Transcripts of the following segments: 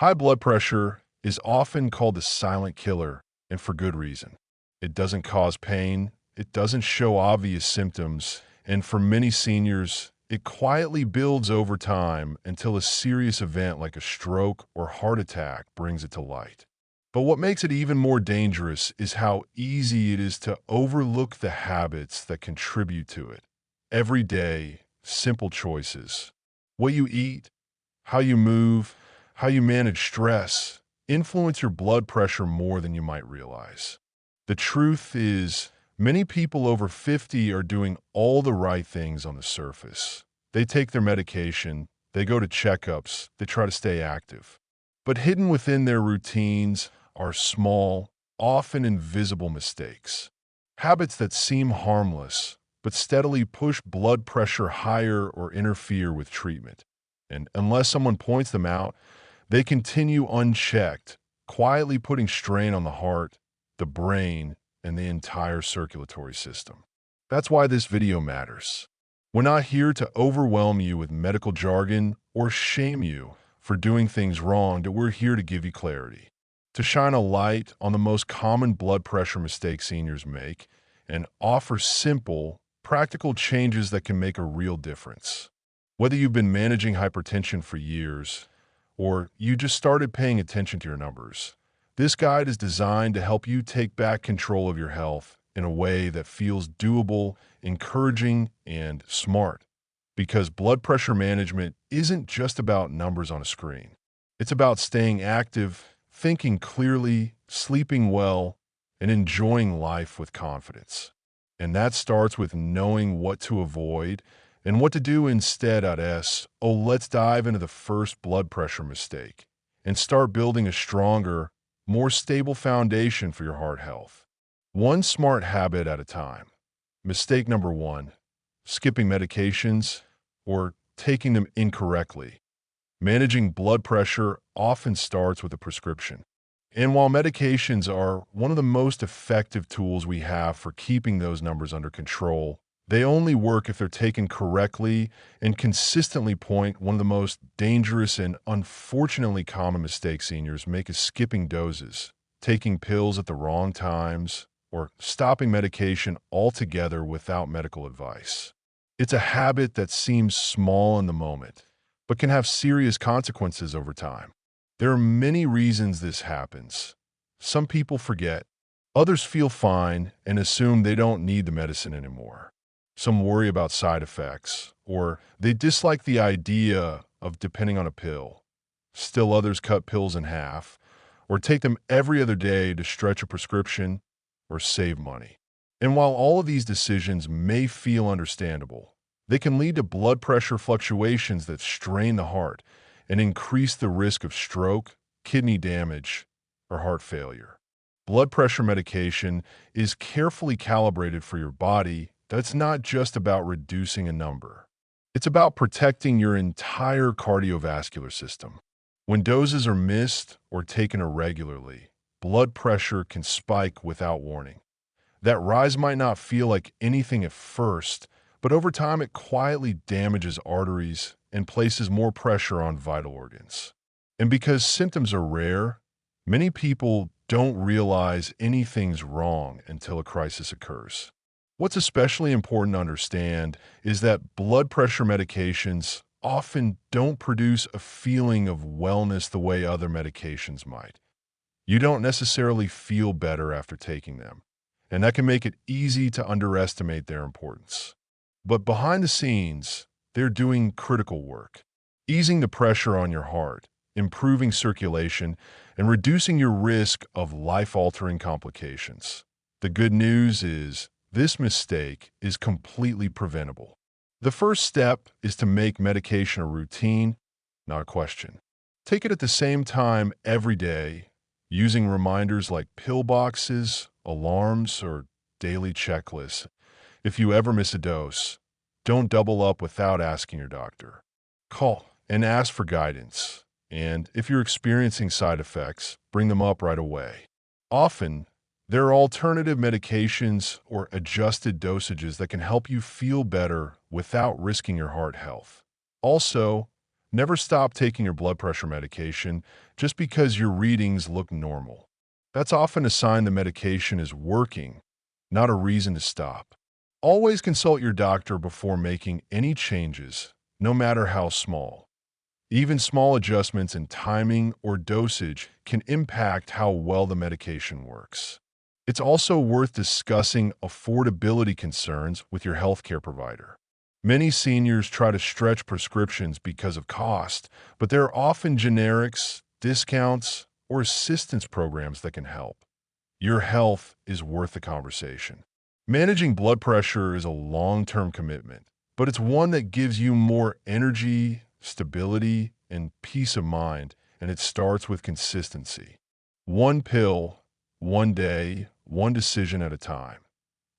High blood pressure is often called the silent killer, and for good reason. It doesn't cause pain, it doesn't show obvious symptoms, and for many seniors, it quietly builds over time until a serious event like a stroke or heart attack brings it to light. But what makes it even more dangerous is how easy it is to overlook the habits that contribute to it. Every day, simple choices. What you eat, how you move, how you manage stress, influence your blood pressure more than you might realize. The truth is, many people over 50 are doing all the right things on the surface. They take their medication, they go to checkups, they try to stay active. But hidden within their routines are small, often invisible mistakes. Habits that seem harmless, but steadily push blood pressure higher or interfere with treatment. And unless someone points them out, they continue unchecked, quietly putting strain on the heart, the brain, and the entire circulatory system. That's why this video matters. We're not here to overwhelm you with medical jargon or shame you for doing things wrong, but we're here to give you clarity, to shine a light on the most common blood pressure mistakes seniors make, and offer simple, practical changes that can make a real difference. Whether you've been managing hypertension for years, or you just started paying attention to your numbers, this guide is designed to help you take back control of your health in a way that feels doable, encouraging, and smart. Because blood pressure management isn't just about numbers on a screen. It's about staying active, thinking clearly, sleeping well, and enjoying life with confidence. And that starts with knowing what to avoid and what to do instead. Let's dive into the first blood pressure mistake and start building a stronger, more stable foundation for your heart health. One smart habit at a time. Mistake number 1, skipping medications or taking them incorrectly. Managing blood pressure often starts with a prescription. And while medications are one of the most effective tools we have for keeping those numbers under control, they only work if they're taken correctly and consistently. One of the most dangerous and unfortunately common mistakes seniors make is skipping doses, taking pills at the wrong times, or stopping medication altogether without medical advice. It's a habit that seems small in the moment, but can have serious consequences over time. There are many reasons this happens. Some people forget, others feel fine and assume they don't need the medicine anymore. Some worry about side effects, or they dislike the idea of depending on a pill. Still others cut pills in half, or take them every other day to stretch a prescription or save money. And while all of these decisions may feel understandable, they can lead to blood pressure fluctuations that strain the heart and increase the risk of stroke, kidney damage, or heart failure. Blood pressure medication is carefully calibrated for your body. That's not just about reducing a number. It's about protecting your entire cardiovascular system. When doses are missed or taken irregularly, blood pressure can spike without warning. That rise might not feel like anything at first, but over time it quietly damages arteries and places more pressure on vital organs. And because symptoms are rare, many people don't realize anything's wrong until a crisis occurs. What's especially important to understand is that blood pressure medications often don't produce a feeling of wellness the way other medications might. You don't necessarily feel better after taking them, and that can make it easy to underestimate their importance. But behind the scenes, they're doing critical work, easing the pressure on your heart, improving circulation, and reducing your risk of life-altering complications. The good news is this mistake is completely preventable. The first step is to make medication a routine, not a question. Take it at the same time every day, using reminders like pill boxes, alarms, or daily checklists. If you ever miss a dose, don't double up without asking your doctor. Call and ask for guidance. And if you're experiencing side effects, bring them up right away. Often, there are alternative medications or adjusted dosages that can help you feel better without risking your heart health. Also, Never stop taking your blood pressure medication just because your readings look normal. That's often a sign the medication is working, not a reason to stop. Always consult your doctor before making any changes, no matter how small. Even small adjustments in timing or dosage can impact how well the medication works. It's also worth discussing affordability concerns with your healthcare provider. Many seniors try to stretch prescriptions because of cost, but there are often generics, discounts, or assistance programs that can help. Your health is worth the conversation. Managing blood pressure is a long-term commitment, but it's one that gives you more energy, stability, and peace of mind, and it starts with consistency. One pill, one day, one decision at a time.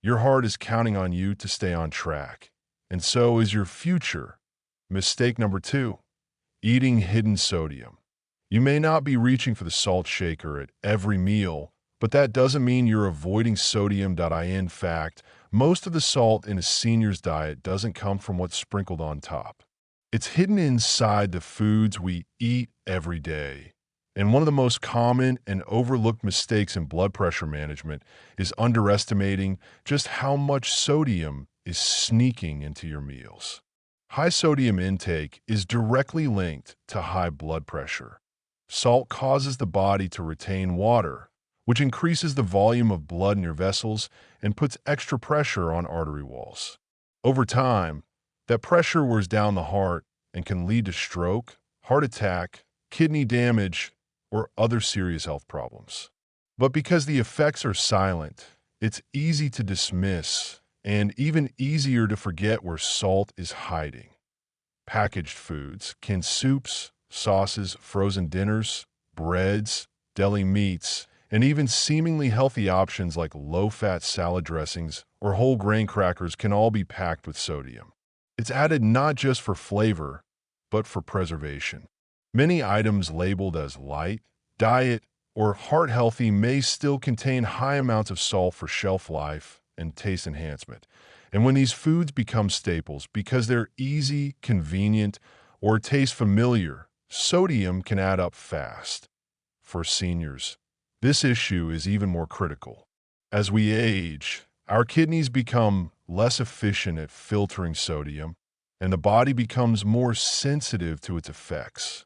Your heart is counting on you to stay on track, and so is your future. Mistake number 2, eating hidden sodium. You may not be reaching for the salt shaker at every meal, but that doesn't mean you're avoiding sodium. In fact, most of the salt in a senior's diet doesn't come from what's sprinkled on top. It's hidden inside the foods we eat every day. And one of the most common and overlooked mistakes in blood pressure management is underestimating just how much sodium is sneaking into your meals. High sodium intake is directly linked to high blood pressure. Salt causes the body to retain water, which increases the volume of blood in your vessels and puts extra pressure on artery walls. Over time, that pressure wears down the heart and can lead to stroke, heart attack, kidney damage, or other serious health problems. But because the effects are silent, it's easy to dismiss and even easier to forget where salt is hiding. Packaged foods, canned soups, sauces, frozen dinners, breads, deli meats, and even seemingly healthy options like low-fat salad dressings or whole grain crackers can all be packed with sodium. It's added not just for flavor, but for preservation. Many items labeled as light, diet, or heart-healthy may still contain high amounts of salt for shelf life and taste enhancement. And when these foods become staples because they're easy, convenient, or taste familiar, sodium can add up fast. For seniors, this issue is even more critical. As we age, our kidneys become less efficient at filtering sodium, and the body becomes more sensitive to its effects.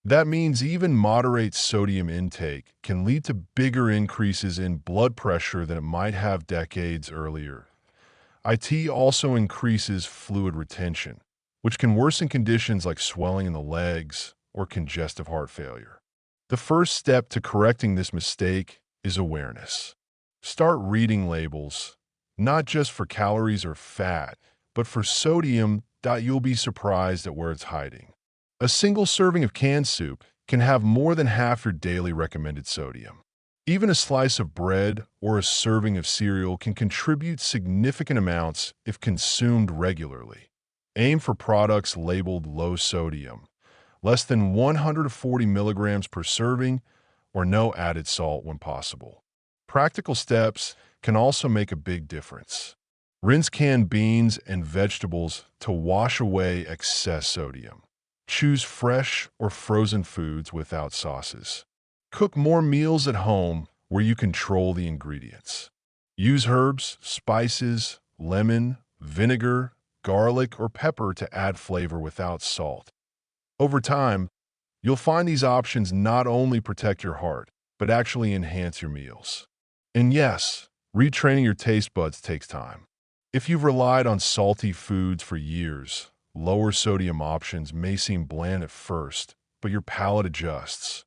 That means even moderate sodium intake can lead to bigger increases in blood pressure than it might have decades earlier. IT also increases fluid retention, which can worsen conditions like swelling in the legs or congestive heart failure. The first step to correcting this mistake is awareness. Start reading labels, not just for calories or fat, but for sodium. You'll be surprised at where it's hiding. A single serving of canned soup can have more than half your daily recommended sodium. Even a slice of bread or a serving of cereal can contribute significant amounts if consumed regularly. Aim for products labeled low sodium, less than 140 milligrams per serving, or no added salt when possible. Practical steps can also make a big difference. Rinse canned beans and vegetables to wash away excess sodium. Choose fresh or frozen foods without sauces. Cook more meals at home where you control the ingredients. Use herbs, spices, lemon, vinegar, garlic, or pepper to add flavor without salt. Over time, you'll find these options not only protect your heart, but actually enhance your meals. And yes, retraining your taste buds takes time. If you've relied on salty foods for years, lower sodium options may seem bland at first, but your palate adjusts.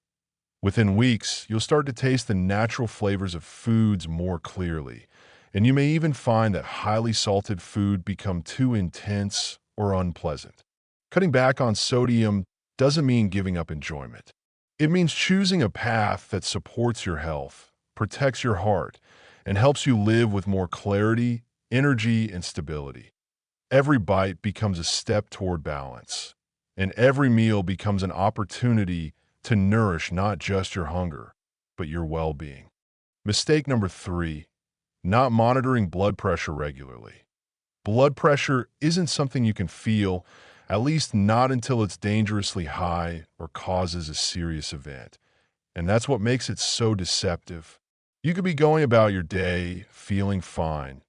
Within weeks, you'll start to taste the natural flavors of foods more clearly, and you may even find that highly salted food become too intense or unpleasant. Cutting back on sodium doesn't mean giving up enjoyment. It means choosing a path that supports your health, protects your heart, and helps you live with more clarity, energy, and stability. Every bite becomes a step toward balance, and every meal becomes an opportunity to nourish not just your hunger, but your well-being. Mistake number 3, not monitoring blood pressure regularly. Blood pressure isn't something you can feel, at least not until it's dangerously high or causes a serious event. And that's what makes it so deceptive. You could be going about your day feeling fine,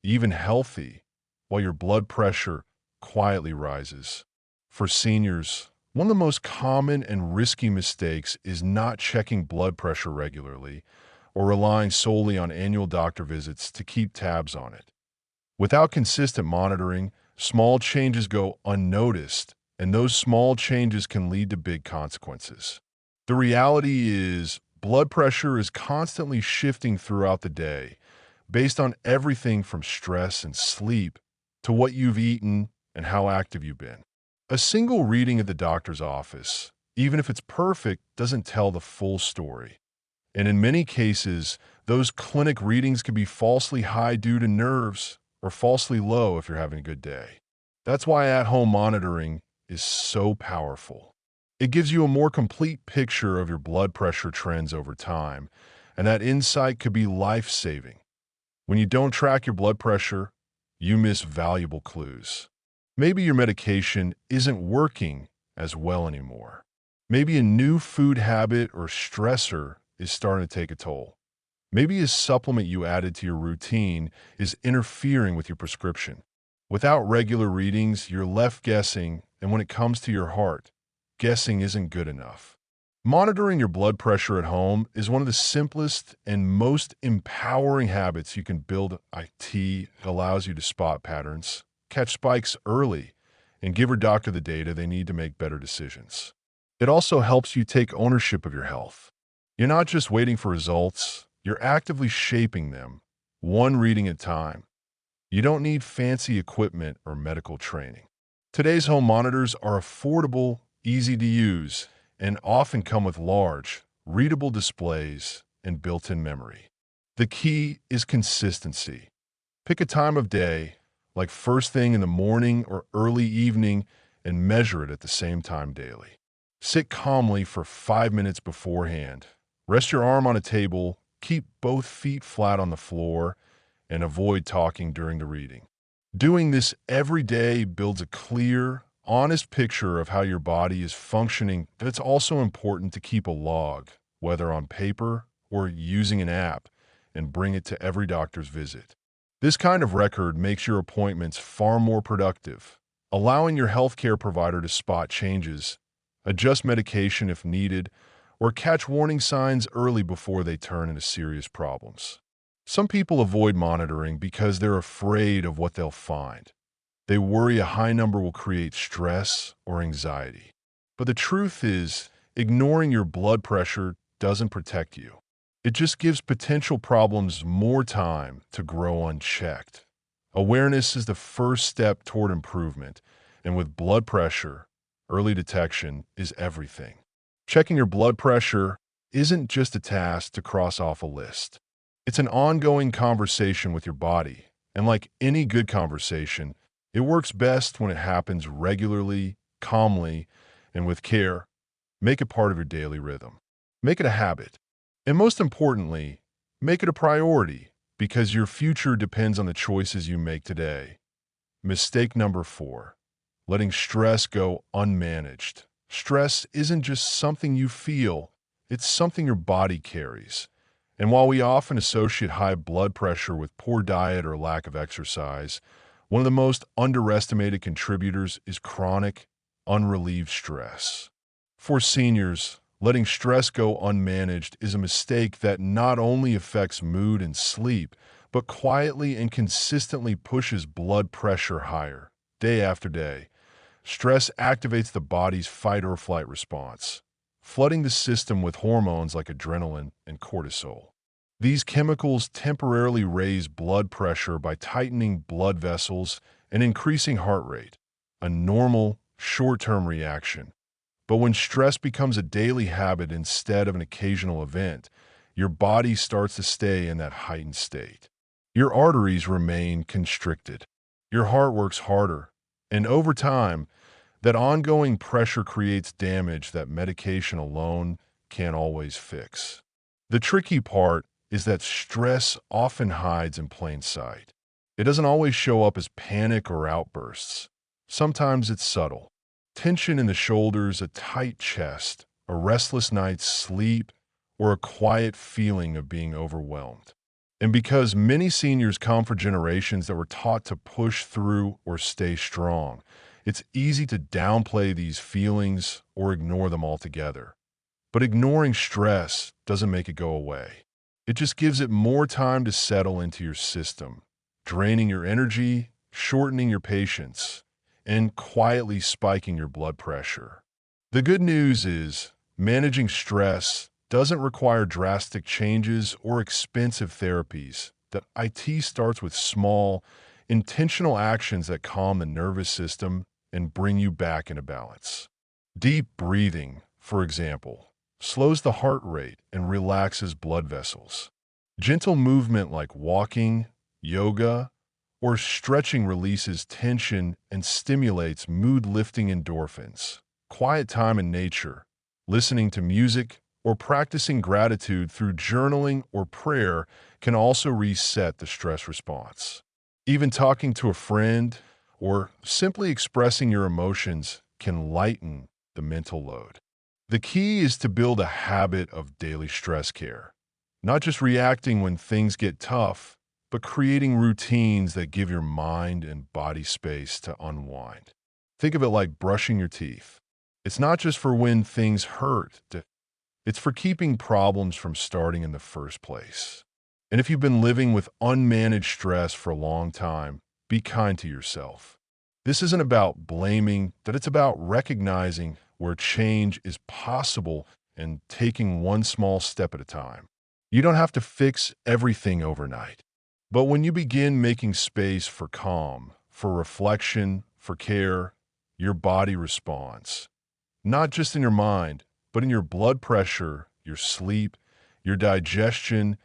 even healthy, while your blood pressure quietly rises. For seniors, one of the most common and risky mistakes is not checking blood pressure regularly or relying solely on annual doctor visits to keep tabs on it. Without consistent monitoring, small changes go unnoticed, and those small changes can lead to big consequences. The reality is, blood pressure is constantly shifting throughout the day, based on everything from stress and sleep to what you've eaten and how active you've been. A single reading at the doctor's office, even if it's perfect, doesn't tell the full story. And in many cases, those clinic readings can be falsely high due to nerves or falsely low if you're having a good day. That's why at-home monitoring is so powerful. It gives you a more complete picture of your blood pressure trends over time, and that insight could be life-saving. When you don't track your blood pressure, you miss valuable clues. Maybe your medication isn't working as well anymore. Maybe a new food habit or stressor is starting to take a toll. Maybe a supplement you added to your routine is interfering with your prescription. Without regular readings, you're left guessing, and when it comes to your heart, guessing isn't good enough. Monitoring your blood pressure at home is one of the simplest and most empowering habits you can build. It allows you to spot patterns, catch spikes early, and give your doctor the data they need to make better decisions. It also helps you take ownership of your health. You're not just waiting for results, you're actively shaping them, one reading at a time. You don't need fancy equipment or medical training. Today's home monitors are affordable, easy to use, and often come with large, readable displays and built-in memory. The key is consistency. Pick a time of day, like first thing in the morning or early evening, and measure it at the same time daily. Sit calmly for 5 minutes beforehand. Rest your arm on a table, keep both feet flat on the floor, and avoid talking during the reading. Doing this every day builds a clear, honest picture of how your body is functioning, but it's also important to keep a log, whether on paper or using an app, and bring it to every doctor's visit. This kind of record makes your appointments far more productive, allowing your healthcare provider to spot changes, adjust medication if needed, or catch warning signs early before they turn into serious problems. Some people avoid monitoring because they're afraid of what they'll find. They worry a high number will create stress or anxiety. But the truth is, ignoring your blood pressure doesn't protect you. It just gives potential problems more time to grow unchecked. Awareness is the first step toward improvement, and with blood pressure, early detection is everything. Checking your blood pressure isn't just a task to cross off a list. It's an ongoing conversation with your body, and like any good conversation, it works best when it happens regularly, calmly, and with care. Make it part of your daily rhythm. Make it a habit. And most importantly, make it a priority, because your future depends on the choices you make today. Mistake number 4, letting stress go unmanaged. Stress isn't just something you feel, it's something your body carries. And while we often associate high blood pressure with poor diet or lack of exercise, one of the most underestimated contributors is chronic, unrelieved stress. For seniors, letting stress go unmanaged is a mistake that not only affects mood and sleep, but quietly and consistently pushes blood pressure higher, day after day. Stress activates the body's fight or flight response, flooding the system with hormones like adrenaline and cortisol. These chemicals temporarily raise blood pressure by tightening blood vessels and increasing heart rate, a normal, short-term reaction. But when stress becomes a daily habit instead of an occasional event, your body starts to stay in that heightened state. Your arteries remain constricted. Your heart works harder. And over time, that ongoing pressure creates damage that medication alone can't always fix. The tricky part is that stress often hides in plain sight. It doesn't always show up as panic or outbursts. Sometimes it's subtle. Tension in the shoulders, a tight chest, a restless night's sleep, or a quiet feeling of being overwhelmed. And because many seniors come from generations that were taught to push through or stay strong, it's easy to downplay these feelings or ignore them altogether. But ignoring stress doesn't make it go away. It just gives it more time to settle into your system, draining your energy, shortening your patience, and quietly spiking your blood pressure. The good news is, managing stress doesn't require drastic changes or expensive therapies. That IT starts with small, intentional actions that calm the nervous system and bring you back into balance. Deep breathing, for example, slows the heart rate and relaxes blood vessels. Gentle movement like walking, yoga, or stretching releases tension and stimulates mood-lifting endorphins. Quiet time in nature, listening to music, or practicing gratitude through journaling or prayer can also reset the stress response. Even talking to a friend or simply expressing your emotions can lighten the mental load. The key is to build a habit of daily stress care, not just reacting when things get tough, but creating routines that give your mind and body space to unwind. Think of it like brushing your teeth. It's not just for when things hurt, it's for keeping problems from starting in the first place. And if you've been living with unmanaged stress for a long time, be kind to yourself. This isn't about blaming, that it's about recognizing where change is possible and taking one small step at a time. You don't have to fix everything overnight. But when you begin making space for calm, for reflection, for care, your body responds. Not just in your mind, but in your blood pressure, your sleep, your digestion,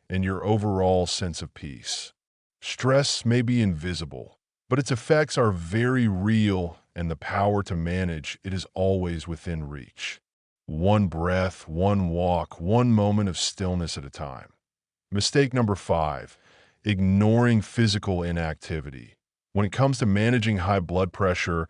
and your overall sense of peace. Stress may be invisible, but its effects are very real, and the power to manage it is always within reach. One breath, one walk, one moment of stillness at a time. Mistake number 5, ignoring physical inactivity. When it comes to managing high blood pressure,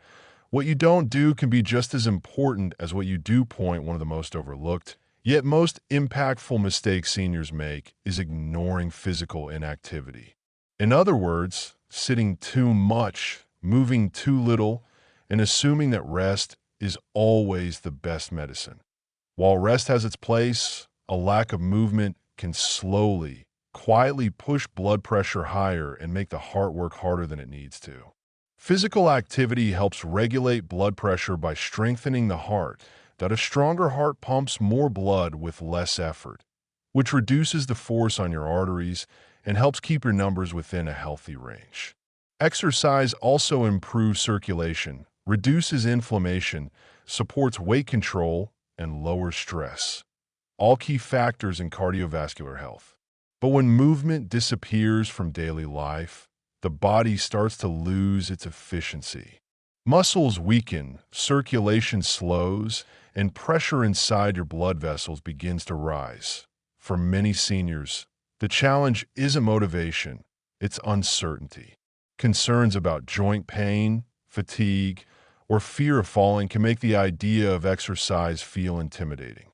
what you don't do can be just as important as what you do. One of the most overlooked, yet most impactful mistakes seniors make is ignoring physical inactivity. In other words, sitting too much, moving too little, and assuming that rest is always the best medicine. While rest has its place, a lack of movement can slowly, quietly push blood pressure higher and make the heart work harder than it needs to. Physical activity helps regulate blood pressure by strengthening the heart, that a stronger heart pumps more blood with less effort, which reduces the force on your arteries and helps keep your numbers within a healthy range. Exercise also improves circulation, reduces inflammation, supports weight control, and lowers stress. All key factors in cardiovascular health. But when movement disappears from daily life, the body starts to lose its efficiency. Muscles weaken, circulation slows, and pressure inside your blood vessels begins to rise. For many seniors, the challenge isn't motivation, it's uncertainty. Concerns about joint pain, fatigue, or fear of falling can make the idea of exercise feel intimidating.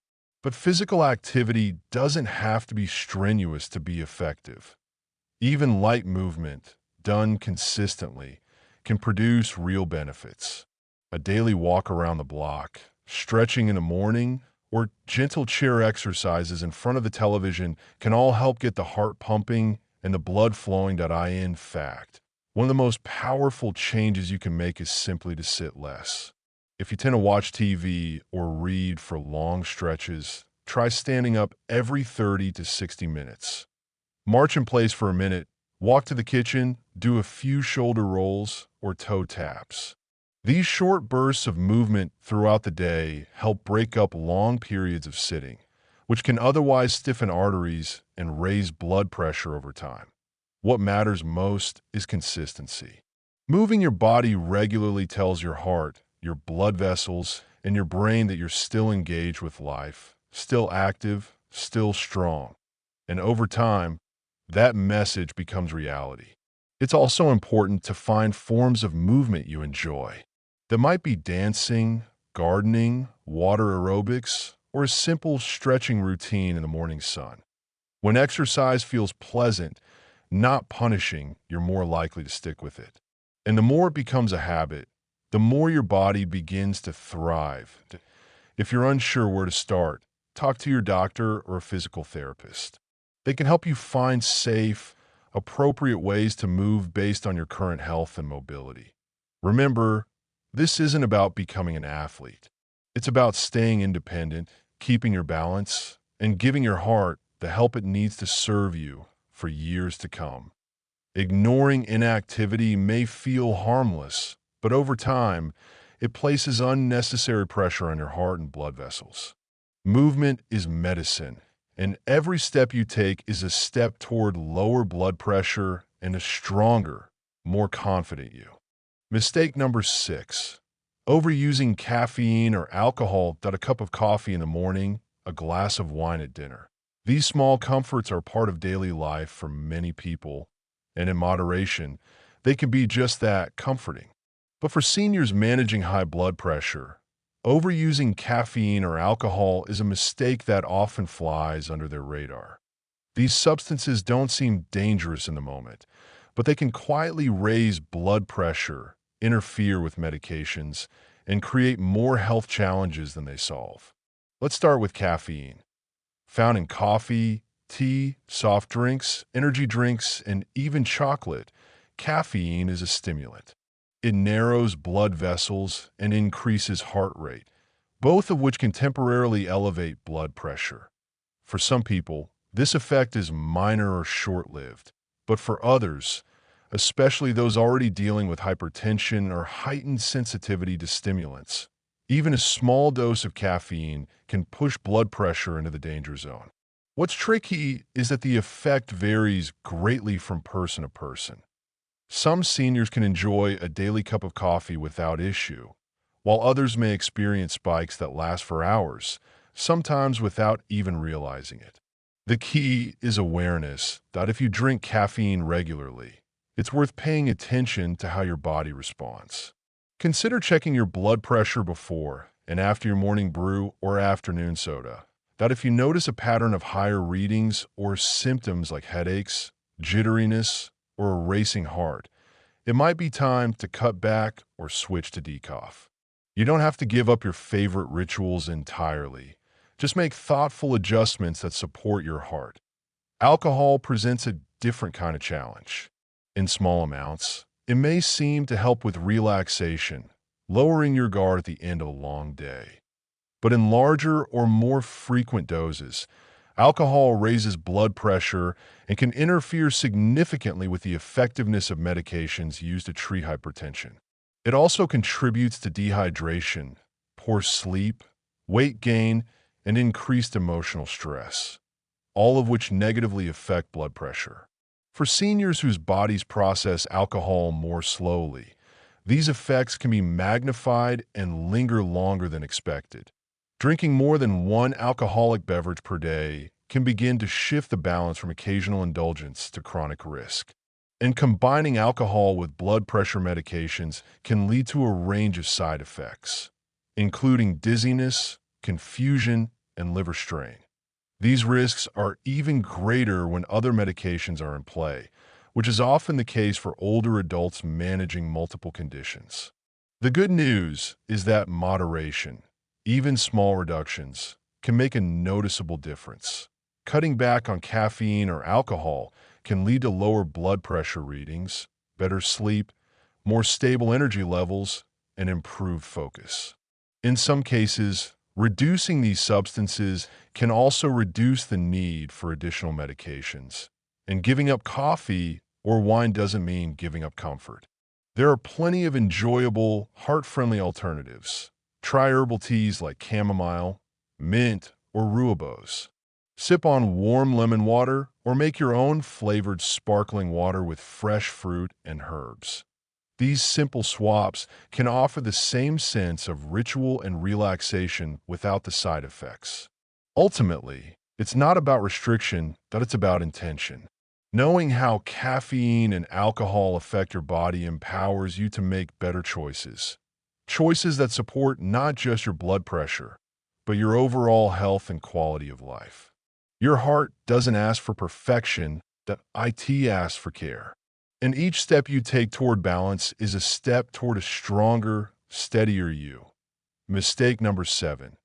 But physical activity doesn't have to be strenuous to be effective. Even light movement, done consistently, can produce real benefits. A daily walk around the block, stretching in the morning, or gentle chair exercises in front of the television can all help get the heart pumping and the blood flowing. In fact, one of the most powerful changes you can make is simply to sit less. If you tend to watch TV or read for long stretches, try standing up every 30 to 60 minutes. March in place for a minute, walk to the kitchen, do a few shoulder rolls or toe taps. These short bursts of movement throughout the day help break up long periods of sitting, which can otherwise stiffen arteries and raise blood pressure over time. What matters most is consistency. Moving your body regularly tells your heart, your blood vessels, and your brain that you're still engaged with life, still active, still strong. And over time, that message becomes reality. It's also important to find forms of movement you enjoy. That might be dancing, gardening, water aerobics, or a simple stretching routine in the morning sun. When exercise feels pleasant, not punishing, you're more likely to stick with it. And the more it becomes a habit, the more your body begins to thrive. If you're unsure where to start, talk to your doctor or a physical therapist. They can help you find safe, appropriate ways to move based on your current health and mobility. Remember, this isn't about becoming an athlete. It's about staying independent, keeping your balance, and giving your heart the help it needs to serve you for years to come. Ignoring inactivity may feel harmless, but over time, it places unnecessary pressure on your heart and blood vessels. Movement is medicine, and every step you take is a step toward lower blood pressure and a stronger, more confident you. Mistake number 6. Overusing caffeine or alcohol. A cup of coffee in the morning, a glass of wine at dinner. These small comforts are part of daily life for many people, and in moderation, they can be just that, comforting. But for seniors managing high blood pressure, overusing caffeine or alcohol is a mistake that often flies under their radar. These substances don't seem dangerous in the moment, but they can quietly raise blood pressure, interfere with medications, and create more health challenges than they solve. Let's start with caffeine. Found in coffee, tea, soft drinks, energy drinks, and even chocolate, caffeine is a stimulant. It narrows blood vessels and increases heart rate, both of which can temporarily elevate blood pressure. For some people, this effect is minor or short-lived, but for others, especially those already dealing with hypertension or heightened sensitivity to stimulants, even a small dose of caffeine can push blood pressure into the danger zone. What's tricky is that the effect varies greatly from person to person. Some seniors can enjoy a daily cup of coffee without issue, while others may experience spikes that last for hours, sometimes without even realizing it. The key is awareness that if you drink caffeine regularly, it's worth paying attention to how your body responds. Consider checking your blood pressure before and after your morning brew or afternoon soda. That if you notice a pattern of higher readings or symptoms like headaches, jitteriness, or a racing heart, it might be time to cut back or switch to decaf. You don't have to give up your favorite rituals entirely. Just make thoughtful adjustments that support your heart. Alcohol presents a different kind of challenge. In small amounts, it may seem to help with relaxation, lowering your guard at the end of a long day. But in larger or more frequent doses, alcohol raises blood pressure and can interfere significantly with the effectiveness of medications used to treat hypertension. It also contributes to dehydration, poor sleep, weight gain, and increased emotional stress, all of which negatively affect blood pressure. For seniors whose bodies process alcohol more slowly, these effects can be magnified and linger longer than expected. Drinking more than one alcoholic beverage per day can begin to shift the balance from occasional indulgence to chronic risk. And combining alcohol with blood pressure medications can lead to a range of side effects, including dizziness, confusion, and liver strain. These risks are even greater when other medications are in play, which is often the case for older adults managing multiple conditions. The good news is that moderation, even small reductions, can make a noticeable difference. Cutting back on caffeine or alcohol can lead to lower blood pressure readings, better sleep, more stable energy levels, and improved focus. In some cases, reducing these substances can also reduce the need for additional medications. And giving up coffee or wine doesn't mean giving up comfort. There are plenty of enjoyable, heart-friendly alternatives. Try herbal teas like chamomile, mint, or rooibos. Sip on warm lemon water or make your own flavored sparkling water with fresh fruit and herbs. These simple swaps can offer the same sense of ritual and relaxation without the side effects. Ultimately, it's not about restriction, but it's about intention. Knowing how caffeine and alcohol affect your body empowers you to make better choices. Choices that support not just your blood pressure, but your overall health and quality of life. Your heart doesn't ask for perfection, that IT asks for care. And each step you take toward balance is a step toward a stronger, steadier you. Mistake number 7,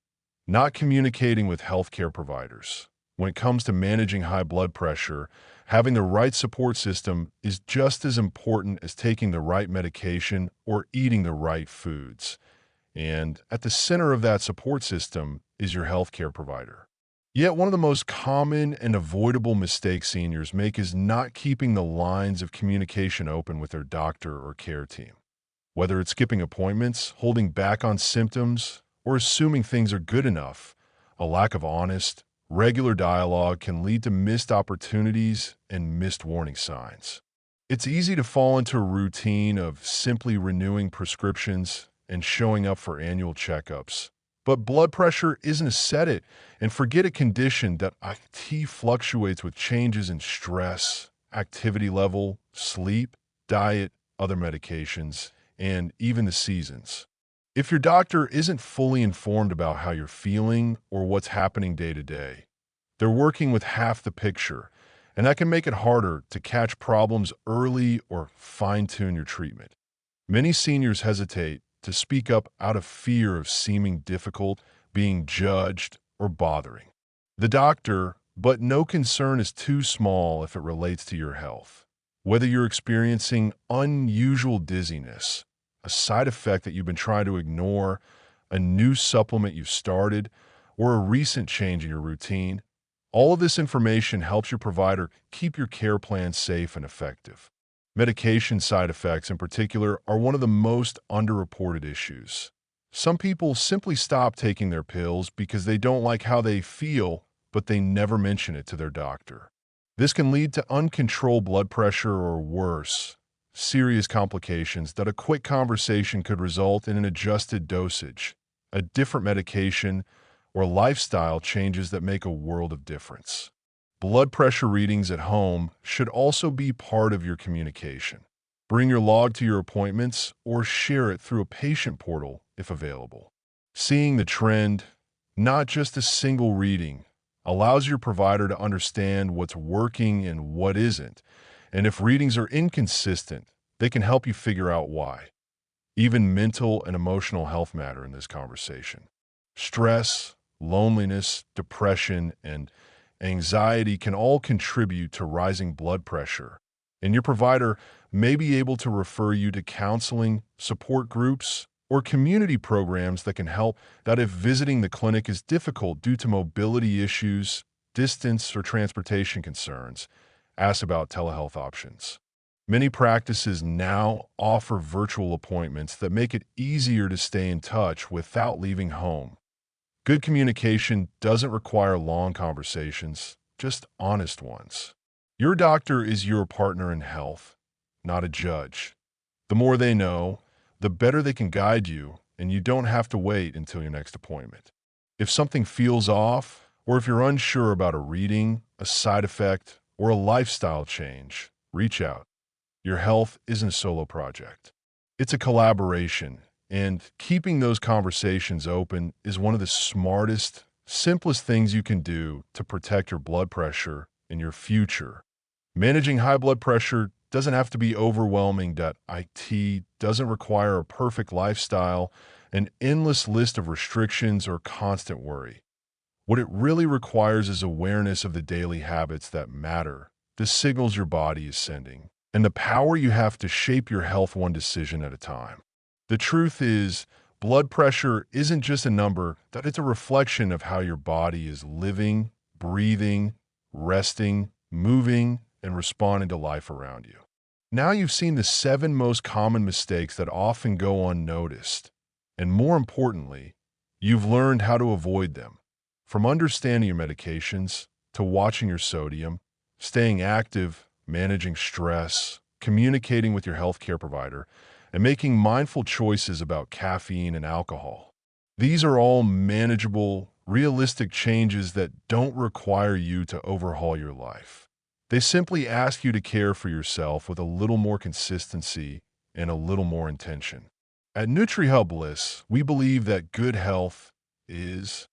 not communicating with healthcare providers. When it comes to managing high blood pressure, having the right support system is just as important as taking the right medication or eating the right foods. And at the center of that support system is your healthcare provider. Yet one of the most common and avoidable mistakes seniors make is not keeping the lines of communication open with their doctor or care team. Whether it's skipping appointments, holding back on symptoms, or assuming things are good enough, a lack of honest, regular dialogue can lead to missed opportunities and missed warning signs. It's easy to fall into a routine of simply renewing prescriptions and showing up for annual checkups. But blood pressure isn't a set it and forget a condition that IT fluctuates with changes in stress, activity level, sleep, diet, other medications, and even the seasons. If your doctor isn't fully informed about how you're feeling or what's happening day to day, they're working with half the picture, and that can make it harder to catch problems early or fine-tune your treatment. Many seniors hesitate to speak up out of fear of seeming difficult, being judged, or bothering the doctor, but no concern is too small if it relates to your health. Whether you're experiencing unusual dizziness, a side effect that you've been trying to ignore, a new supplement you've started, or a recent change in your routine, all of this information helps your provider keep your care plan safe and effective. Medication side effects, in particular, are one of the most underreported issues. Some people simply stop taking their pills because they don't like how they feel, but they never mention it to their doctor. This can lead to uncontrolled blood pressure or worse, serious complications that a quick conversation could result in an adjusted dosage, a different medication, or lifestyle changes that make a world of difference. Blood pressure readings at home should also be part of your communication. Bring your log to your appointments or share it through a patient portal if available. Seeing the trend, not just a single reading, allows your provider to understand what's working and what isn't, and if readings are inconsistent, they can help you figure out why. Even mental and emotional health matter in this conversation. Stress, loneliness, depression, and anxiety can all contribute to rising blood pressure, and your provider may be able to refer you to counseling, support groups, or community programs that can help. That if visiting the clinic is difficult due to mobility issues, distance, or transportation concerns, ask about telehealth options. Many practices now offer virtual appointments that make it easier to stay in touch without leaving home. Good communication doesn't require long conversations, just honest ones. Your doctor is your partner in health, not a judge. The more they know, the better they can guide you, and you don't have to wait until your next appointment. If something feels off, or if you're unsure about a reading, a side effect, or a lifestyle change, reach out. Your health isn't a solo project. It's a collaboration. And keeping those conversations open is one of the smartest, simplest things you can do to protect your blood pressure in your future. Managing high blood pressure doesn't have to be overwhelming. It doesn't require a perfect lifestyle, an endless list of restrictions, or constant worry. What it really requires is awareness of the daily habits that matter, the signals your body is sending, and the power you have to shape your health one decision at a time. The truth is, blood pressure isn't just a number, that it's a reflection of how your body is living, breathing, resting, moving, and responding to life around you. Now you've seen the 7 most common mistakes that often go unnoticed. And more importantly, you've learned how to avoid them. From understanding your medications, to watching your sodium, staying active, managing stress, communicating with your healthcare provider, and making mindful choices about caffeine and alcohol. These are all manageable, realistic changes that don't require you to overhaul your life. They simply ask you to care for yourself with a little more consistency and a little more intention. At NutriHubBliss, we believe that good health is